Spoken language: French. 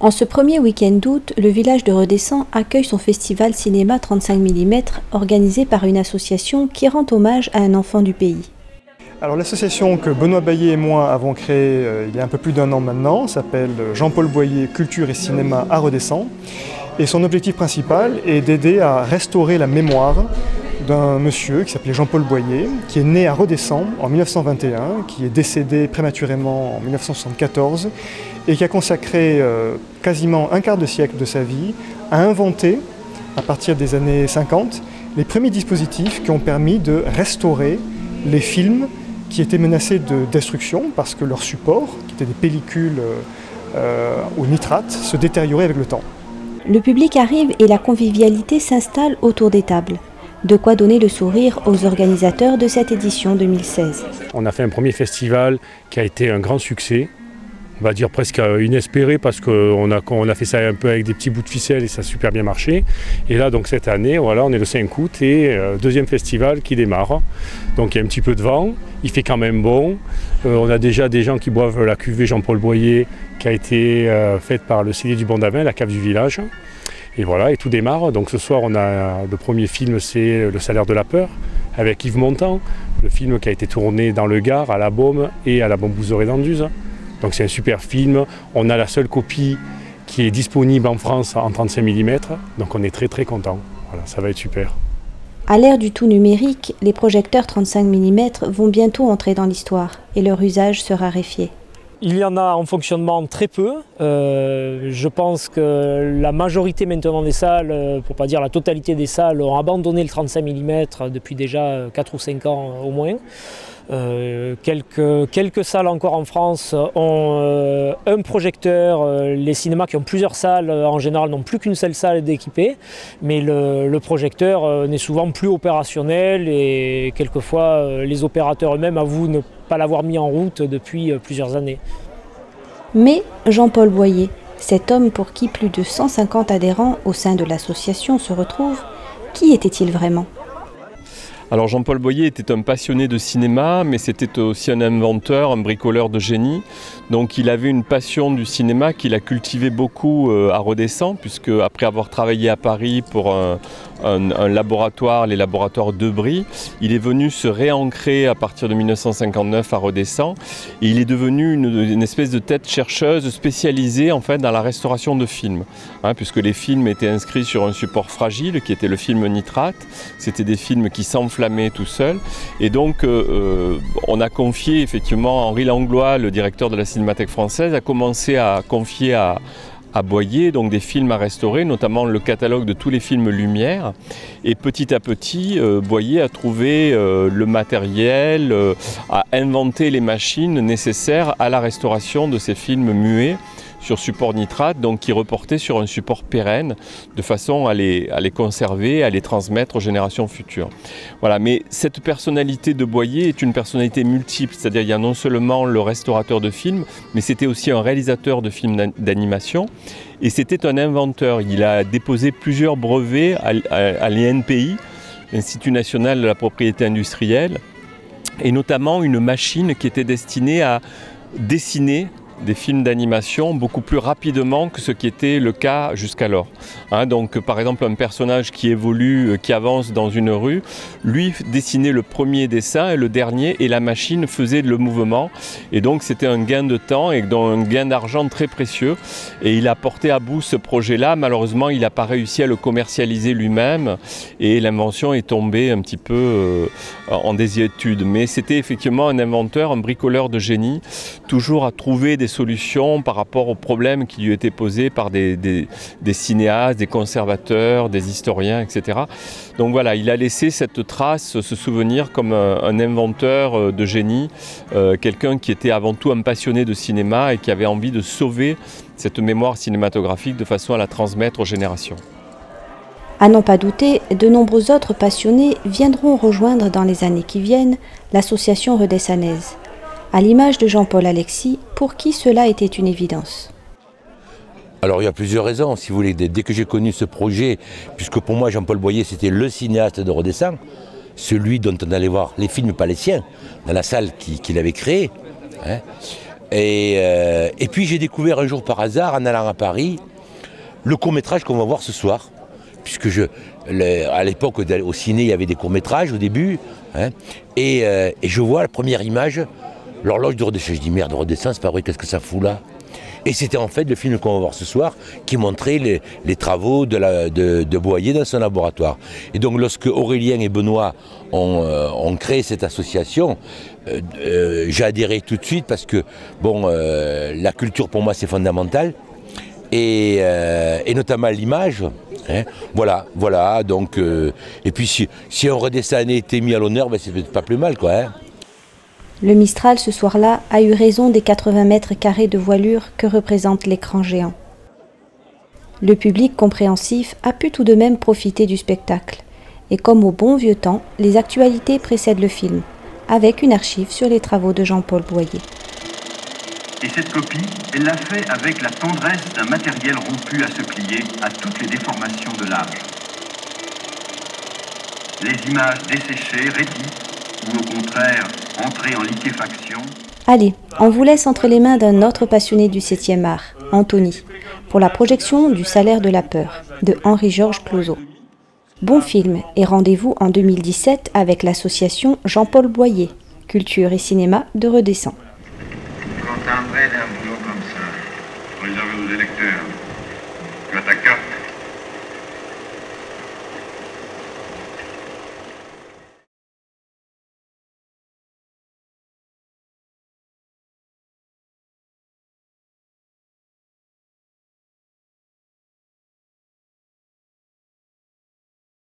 En ce premier week-end d'août, le village de Redescend accueille son festival cinéma 35 mm organisé par une association qui rend hommage à un enfant du pays. Alors l'association que Benoît Baillet et moi avons créée il y a un peu plus d'1 an maintenant s'appelle Jean-Paul Boyer Culture et Cinéma à Redescend. Et son objectif principal est d'aider à restaurer la mémoire d'un monsieur qui s'appelait Jean-Paul Boyer, qui est né à Redescend en 1921, qui est décédé prématurément en 1974 et qui a consacré quasiment un quart de siècle de sa vie à inventer, à partir des années 50, les premiers dispositifs qui ont permis de restaurer les films qui étaient menacés de destruction parce que leur support, qui étaient des pellicules au nitrate, se détériorait avec le temps. Le public arrive et la convivialité s'installe autour des tables. De quoi donner le sourire aux organisateurs de cette édition 2016. On a fait un premier festival qui a été un grand succès, on va dire presque inespéré parce qu'on a fait ça un peu avec des petits bouts de ficelle et ça a super bien marché. Et là donc cette année, voilà, on est le 5 août et deuxième festival qui démarre. Donc il y a un petit peu de vent, il fait quand même bon. On a déjà des gens qui boivent la cuvée Jean-Paul Boyer qui a été faite par le cellier du Bon-d'Avin, la cave du village. Et voilà, et tout démarre. Donc ce soir, on a le premier film, c'est Le Salaire de la peur, avec Yves Montand, le film qui a été tourné dans le Gard, à la Baume et à la Bambouserie d'Anduze. Donc c'est un super film. On a la seule copie qui est disponible en France en 35 mm, donc on est très très content. Voilà, ça va être super. À l'ère du tout numérique, les projecteurs 35 mm vont bientôt entrer dans l'histoire et leur usage se raréfier. Il y en a en fonctionnement très peu. Je pense que la majorité maintenant des salles, pour ne pas dire la totalité des salles, ont abandonné le 35 mm depuis déjà 4 ou 5 ans au moins. Quelques salles encore en France ont un projecteur. Les cinémas qui ont plusieurs salles, en général, n'ont plus qu'une seule salle d'équiper. Mais le projecteur n'est souvent plus opérationnel et quelquefois les opérateurs eux-mêmes avouent ne pas l'avoir mis en route depuis plusieurs années. Mais Jean-Paul Boyer, cet homme pour qui plus de 150 adhérents au sein de l'association se retrouvent, qui était-il vraiment ? Alors Jean-Paul Boyer était un passionné de cinéma, mais c'était aussi un inventeur, un bricoleur de génie. Donc il avait une passion du cinéma qu'il a cultivé beaucoup à Redescend, puisque après avoir travaillé à Paris pour un laboratoire, les laboratoires Debris, il est venu se réancrer à partir de 1959 à Redescend. Et il est devenu une espèce de tête chercheuse spécialisée en fait dans la restauration de films, puisque les films étaient inscrits sur un support fragile qui était le film nitrate. C'était des films qui s'enflammaient tout seuls. Et donc on a confié effectivement, Henri Langlois, le directeur de la Cinémathèque française, a commencé à confier à Boyer donc des films à restaurer, notamment le catalogue de tous les films Lumière. Et petit à petit, Boyer a trouvé le matériel, a inventé les machines nécessaires à la restauration de ces films muets sur support nitrate, donc qui reportaient sur un support pérenne, de façon à les conserver, à les transmettre aux générations futures. Voilà, mais cette personnalité de Boyer est une personnalité multiple, c'est-à-dire il y a non seulement le restaurateur de films, mais c'était aussi un réalisateur de films d'animation, et c'était un inventeur. Il a déposé plusieurs brevets à l'INPI, l'Institut national de la propriété industrielle, et notamment une machine qui était destinée à dessiner des films d'animation beaucoup plus rapidement que ce qui était le cas jusqu'alors. Donc par exemple un personnage qui évolue, qui avance dans une rue, lui dessinait le premier dessin et le dernier, et la machine faisait le mouvement, et donc c'était un gain de temps et un gain d'argent très précieux, et il a porté à bout ce projet-là. Malheureusement il n'a pas réussi à le commercialiser lui-même et l'invention est tombée un petit peu en désuétude, mais c'était effectivement un inventeur, un bricoleur de génie, toujours à trouver des solutions par rapport aux problèmes qui lui étaient posés par des cinéastes, des conservateurs, des historiens, etc. Donc voilà, il a laissé cette trace, ce souvenir comme un inventeur de génie, quelqu'un qui était avant tout un passionné de cinéma et qui avait envie de sauver cette mémoire cinématographique de façon à la transmettre aux générations. À n'en pas douter, de nombreux autres passionnés viendront rejoindre dans les années qui viennent l'association redessannaise. À l'image de Jean-Paul Alexis, pour qui cela était une évidence. Alors il y a plusieurs raisons, si vous voulez. Dès que j'ai connu ce projet, puisque pour moi Jean-Paul Boyer c'était le cinéaste de Redescend, celui dont on allait voir les films, pas les siens, dans la salle qu'il avait créée. Et puis j'ai découvert un jour par hasard, en allant à Paris, le court-métrage qu'on va voir ce soir. Puisque à l'époque, au ciné, il y avait des courts-métrages au début. Hein, et je vois la première image, l'horloge de Rodessin. Je dis merde, Rodessin, c'est pas vrai, qu'est-ce que ça fout là? Et c'était en fait le film qu'on va voir ce soir qui montrait les travaux de Boyer dans son laboratoire. Et donc lorsque Aurélien et Benoît ont créé cette association, j'ai adhéré tout de suite parce que bon, la culture pour moi c'est fondamental. Et notamment l'image. Hein, voilà, donc, et puis si un Redessin était mis à l'honneur, ben, c'est peut-être pas plus mal, quoi. Hein. Le Mistral, ce soir-là, a eu raison des 80 mètres carrés de voilure que représente l'écran géant. Le public compréhensif a pu tout de même profiter du spectacle. Et comme au bon vieux temps, les actualités précèdent le film, avec une archive sur les travaux de Jean-Paul Boyer. Et cette copie, elle l'a fait avec la tendresse d'un matériel rompu à se plier à toutes les déformations de l'âge. Les images desséchées, raidies, ou au contraire, entrées en liquéfaction. Allez, on vous laisse entre les mains d'un autre passionné du 7e art, Anthony, pour la projection du Salaire de la peur, de Henri-Georges Clouzot. Bon film et rendez-vous en 2017 avec l'association Jean-Paul Boyer, Culture et Cinéma de Redescend. Vous contenterez d'un boulot comme ça, réservé aux électeurs.